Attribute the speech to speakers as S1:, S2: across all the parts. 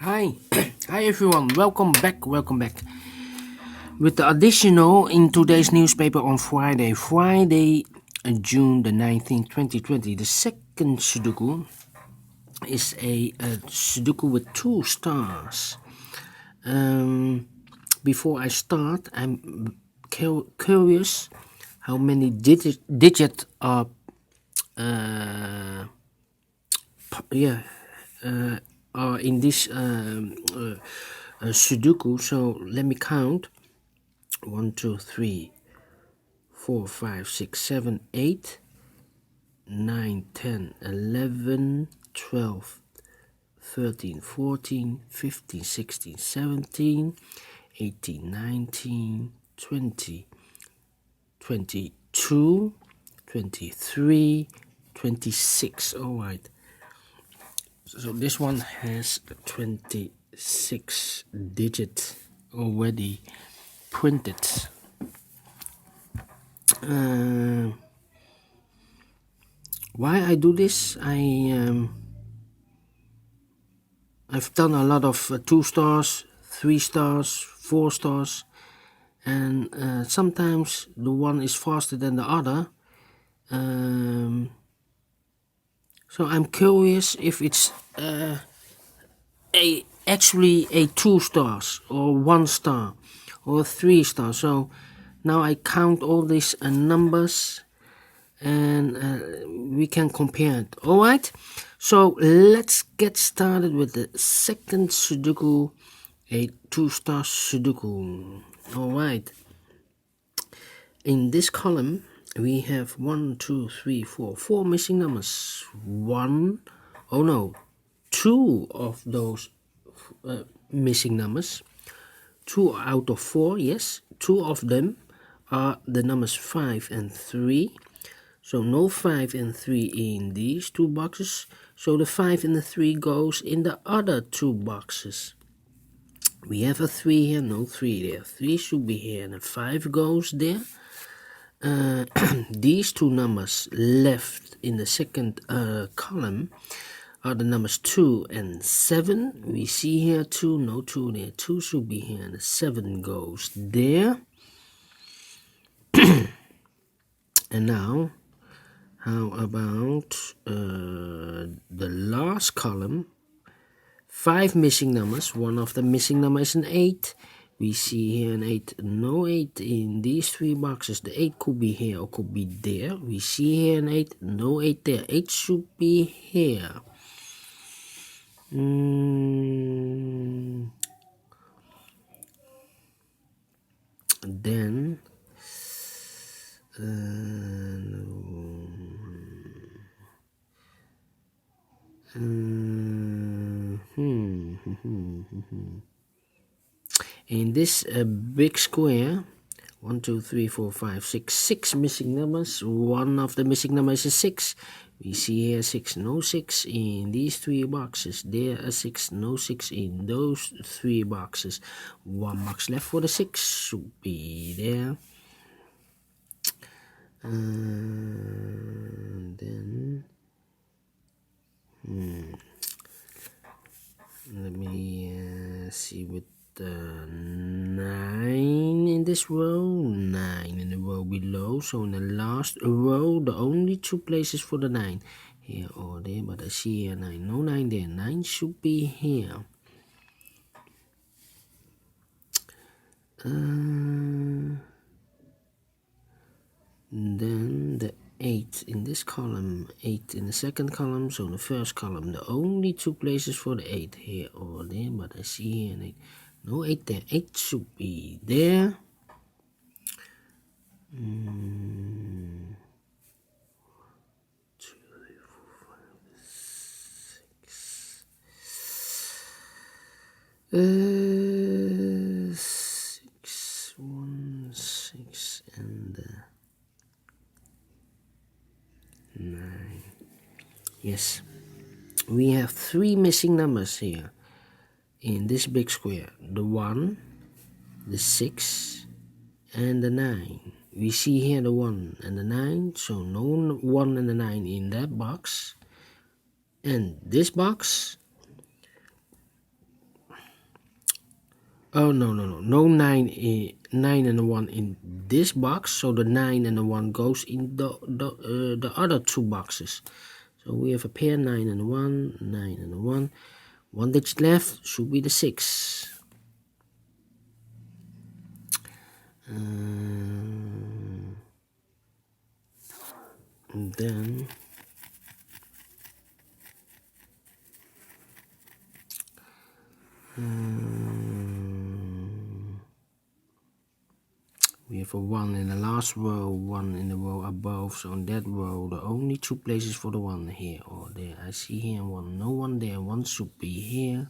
S1: Hi, hi everyone. Welcome back. With the additional in today's newspaper on Friday, June the 19th, 2020. The second Sudoku is a Sudoku with 2 stars. Before I start, I'm curious how many digit are are in this Sudoku. So let me count. 1, 2, 3, 4, 5, 6, 7, 8, 9, 10, 11, 12, 13, 14, 15, 16, 17, 18, 19, 20, 22, 23, 26. All right. So this one has 26 digits already printed. Why I do this? I've done a lot of 2 stars, 3 stars, 4 stars, and sometimes the one is faster than the other. So I'm curious if it's actually a 2 stars or 1 star or 3 stars. So now I count all these numbers and we can compare it. All right, so let's get started with the second Sudoku, a 2-star Sudoku. All right, in this column we have 1, 2, 3, 4 missing numbers. Two of those missing numbers, 2 out of 4. Yes, 2 of them are the numbers 5 and 3. So no 5 and 3 in these 2 boxes. So the 5 and the 3 goes in the other 2 boxes. We have a 3 here, no 3 there. 3 should be here and a 5 goes there. These 2 numbers left in the second column are the numbers 2 and 7. We see here 2, no 2 there. 2 should be here and the 7 goes there. And now, how about the last column? 5 missing numbers. One of the missing numbers is an 8. We see here an 8. No 8 in these 3 boxes. The 8 could be here or could be there. We see here an 8. No 8 there. 8 should be here. Then in this big square, 1, 2, 3, 4, 5, 6, 6 missing numbers. One of the missing numbers is 6. We see here 6, no 6 in these 3 boxes. There are 6, no 6 in those 3 boxes. 1 box left for the 6 should be there. Then let me see with the 9 in this row, 9 in the row below. So in the last row, the only 2 places for the 9 here or there, but I see here 9, no 9 there. 9 should be here. Then the 8 in this column, 8 in the second column. So in the first column, the only 2 places for the 8 here or there, but I see here an 8. No 8 there. 8 should be there. 2, 3, 4, 5, 6. 1, 6 and 9. Yes, we have 3 missing numbers here in this big square. The 1, the 6 and the 9. We see here the 1 and the 9, so no 1 and the 9 in that box. And this box, Oh, no 9 and a 1 in this box, so the 9 and the 1 goes in the other two boxes. So we have a pair 9 and a 1, 9 and a 1. One digit left should be the 6. And then we have a 1 in the last row, 1 in the row above. So in that row, the only two places for the 1 here or there. I see here 1, no 1 there. 1 should be here.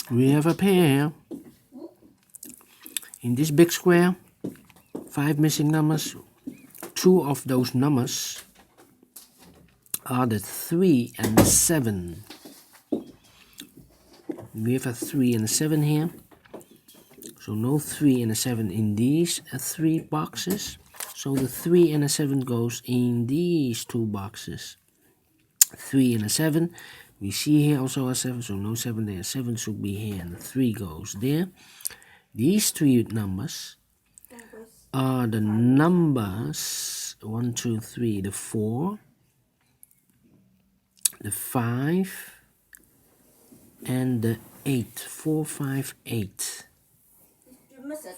S1: We have a pair in this big square. 5 missing numbers. 2 of those numbers are the 3 and the 7. We have a 3 and a 7 here. So no 3 and a 7 in these 3 boxes. So the 3 and a 7 goes in these 2 boxes. 3 and a 7. We see here also a 7, so no 7 there. 7 should be here and the 3 goes there. These 3 numbers are the numbers 1, 2, 3, the 4, the 5, and the 8. 4, 5, 8.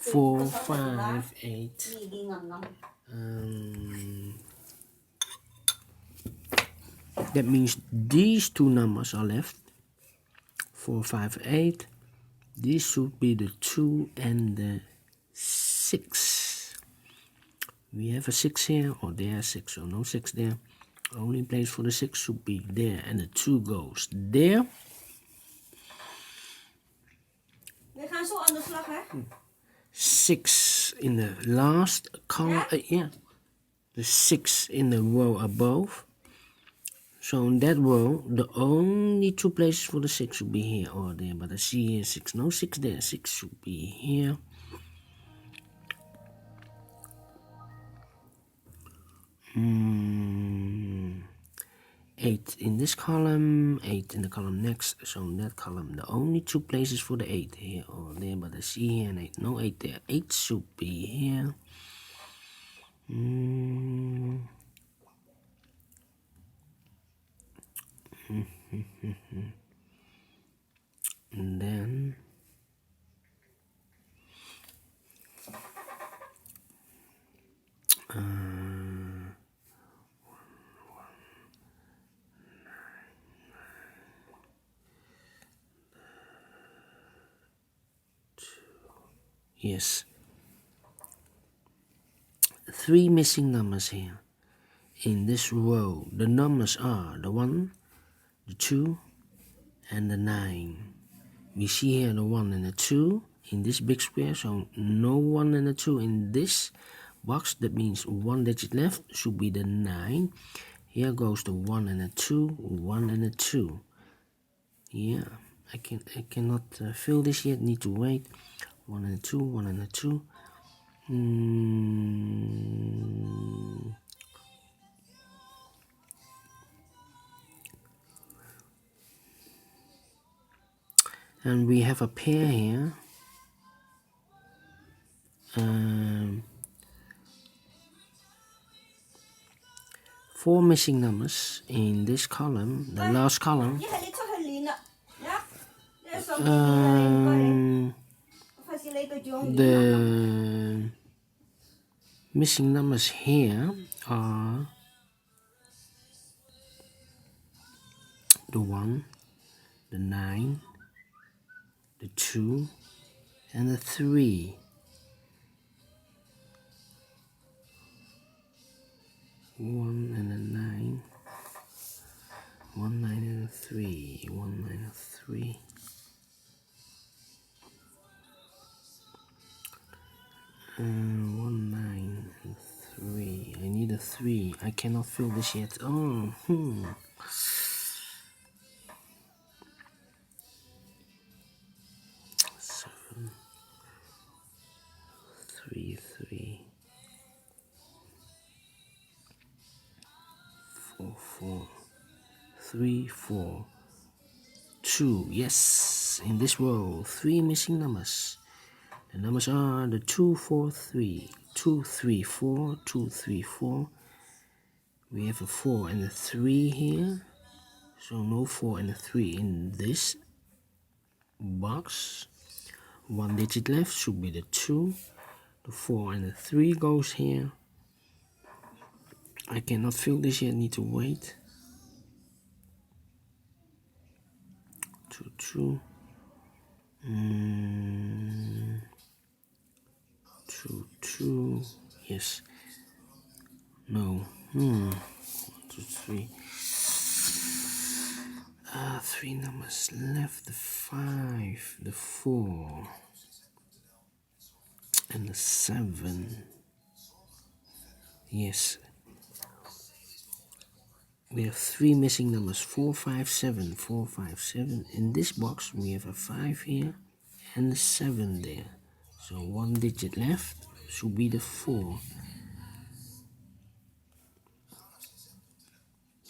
S1: 4, 5, 8. That means these 2 numbers are left. 4, 5, 8. This should be the 2 and the 6. We have a 6 here, or there 6, so no 6 there. Only place for the 6 should be there, and the 2 goes there.
S2: We gaan zo aan de slag, hè?
S1: 6 in the last column, yeah. The 6 in the row above. So in that row, the only 2 places for the 6 should be here or there. But I see here 6, no 6 there. 6 should be here. Hmm. 8 in this column, 8 in the column next. So in that column, the only 2 places for the 8 here or there. But I see here an 8, no 8 there. 8 should be here. And then yes, 3 missing numbers here in this row. The numbers are the 1, the 2, and the 9. We see here the 1 and the 2 in this big square, so no 1 and the 2 in this box. That means 1 digit left should be the 9. Here goes the 1 and the 2, 1 and the 2. Yeah, I cannot fill this yet, need to wait. 1 and 2, 1 and 2. And we have a pair here. 4 missing numbers in this column, the last column. The missing numbers here are the 1, the 9, the 2, and the 3. 1 and a 9. 1 9 and a 3. 1 9 and a 3. 1 9 and 3. I need a 3. I cannot fill this yet. Oh, 7 3 3 4 4 3 4 2. Yes, in this row, 3 missing numbers. The numbers are the 2 4 3, 2 3 4, 2 3 4. We have a 4 and a 3 here, so no 4 and a 3 in this box. 1 digit left should be the 2. The 4 and the 3 goes here. I cannot fill this yet, need to wait. 2 2. 2 2. Yes. No. 1 2 3. 3 numbers left. The 5, the 4, and the 7. Yes. We have 3 missing numbers. 4 5 7. 4 5 7. In this box we have a 5 here and a 7 there. So 1 digit left should be the 4.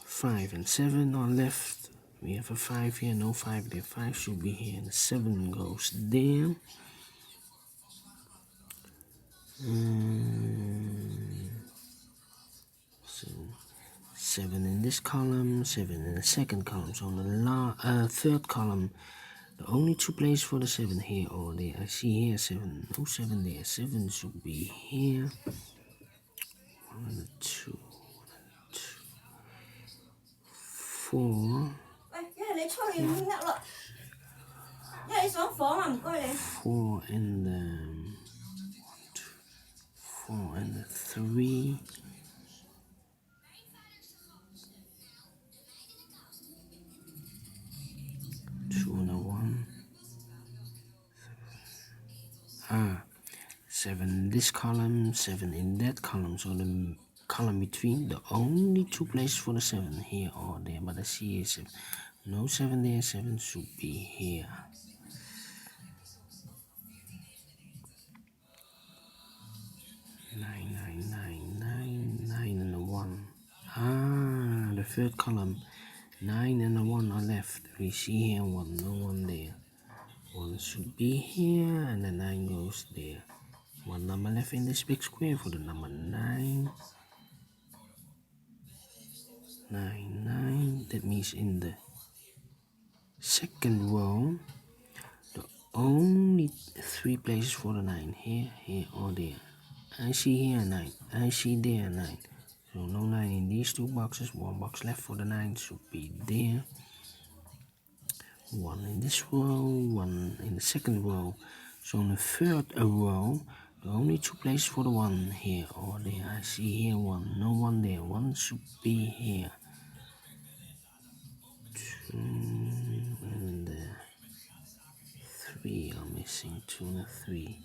S1: 5 and 7 are left. We have a 5 here, no 5 there. 5 should be here, and the 7 goes there. So 7 in this column, 7 in the second column. So on the third column, the only 2 places for the 7 here or there. I see here 7, no 7 there. 7 should be here. 1 and 2, 4.
S2: 喂，一係你出去唔得咯，因為你上房啊，唔該你。
S1: 4 and 4 and the 3. 2 and a 1. 7 in this column, 7 in that column. So the column between, the only 2 places for the 7 here or there. But I see here 7. No 7 there, 7 should be here. 9 9 9 9 9 and a 1. The third column. 9 and a 1 are left. We see here 1, no 1 there. 1 should be here, and the 9 goes there. 1 number left in this big square for the number 9. 9 9. That means in the second row, the only 3 places for the 9 here, here, or there. I see here 9. I see there 9. So no 9 in these 2 boxes. 1 box left for the 9 should be there. 1 in this row, 1 in the second row. So in the third row, the only 2 places for the 1 here or there. I see here 1, no 1 there. 1 should be here. 2 and 3 are missing. 2 and 3.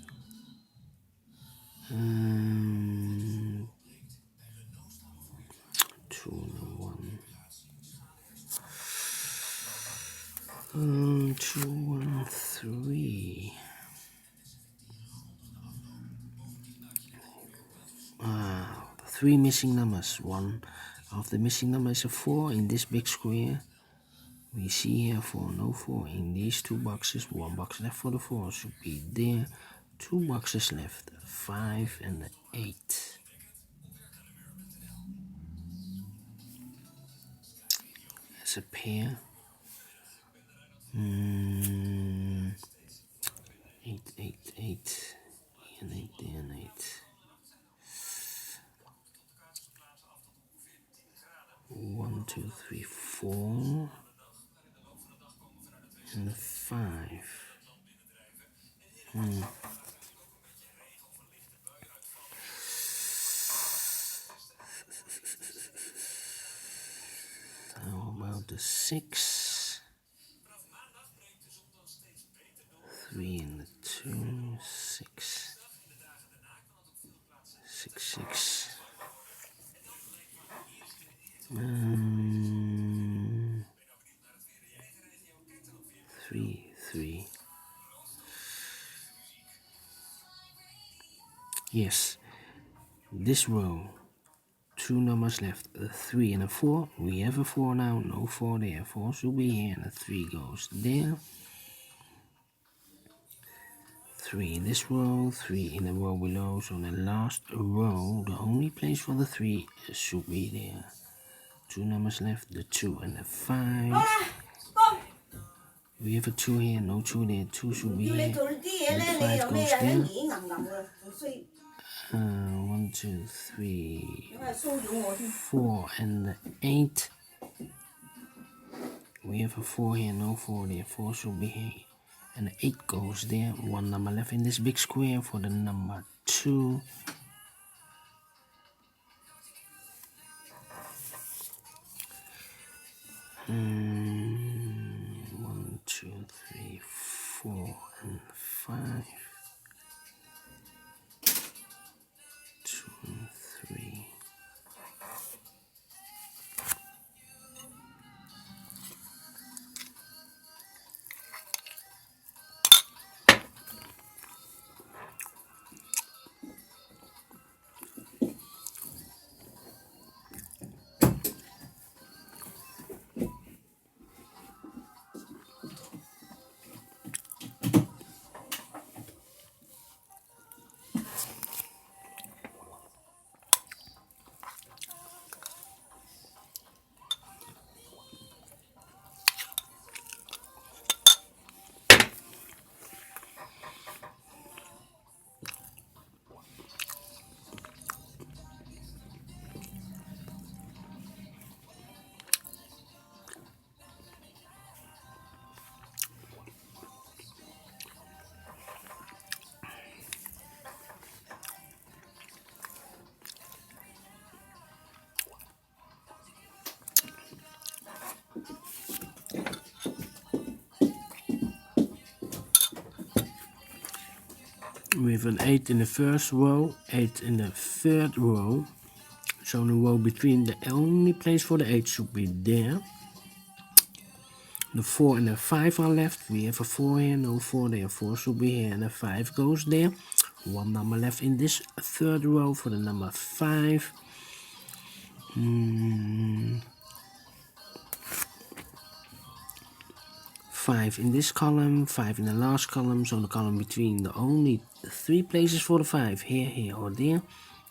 S1: 2 and 1. 2 and 3. The 3 missing numbers. 1 of the missing numbers is a 4 in this big square. We see here 4, no 4 in these 2 boxes. 1 box left for the 4 should be there. 2 boxes left, 5 and 8. As a pair. 8, 8, 8. And 8, and 8. 1, 2, 3, 4. And 5. How about the 6? 3 and the 2, 6. 6, 6. 3, 3. Yes, this row, 2 numbers left, a 3 and a 4. We have a 4 now, no 4 there. 4 should be here, and a 3 goes there. 3 in this row, 3 in the row below. So in the last row, the only place for the 3 should be there. 2 numbers left, the 2 and the 5. We have a 2 here, no 2 there. 2 should be here. And 5 goes there. 1, 2, 3, 4 and the 8. We have a 4 here, no 4 there. 4 should be here. And the 8 goes there. 1 number left in this big square for the number 2. 1, 2, 3, 4 and 5. 2 and 3. We have an 8 in the first row, 8 in the third row. So in the row between, the only place for the 8 should be there. The 4 and the 5 are left. We have a 4 here, no 4 there. 4 should be here, and the 5 goes there. 1 number left in this third row for the number 5. 5 in this column, 5 in the last column, so the column between the only 3 places for the 5, here, here, or there.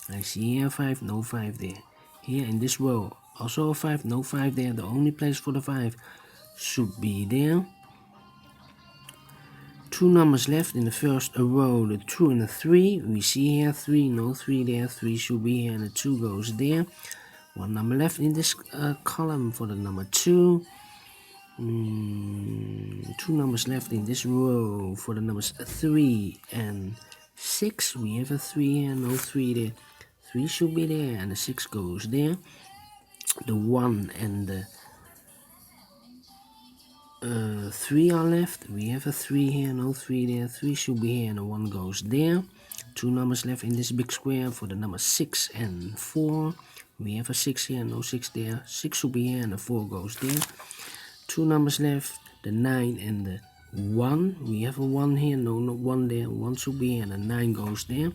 S1: I see here 5, no 5 there. Here in this row, also a 5, no 5 there. The only place for the 5 should be there. 2 numbers left in the first row, the 2 and the 3. We see here 3, no 3 there. 3 should be here, and the 2 goes there. 1 number left in this column for the number 2. 2 numbers left in this row for the numbers 3 and 6. We have a 3 here, no 3 there. 3 should be there, and the 6 goes there. The 1 and the 3 are left. We have a 3 here, no 3 there. 3 should be here, and the 1 goes there. 2 numbers left in this big square for the number 6 and 4. We have a 6 here, no 6 there. 6 should be here, and the 4 goes there. 2 numbers left, the 9 and the 1. We have a 1 here, no 1 there. 1 should be here, and the 9 goes there.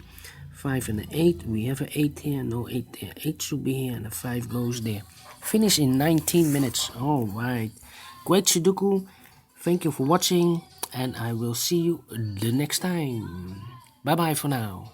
S1: 5 and the 8. We have an 8 here, no 8 there. 8 should be here, and the 5 goes there. Finish in 19 minutes. Alright. Great Sudoku. Thank you for watching, and I will see you the next time. Bye bye for now.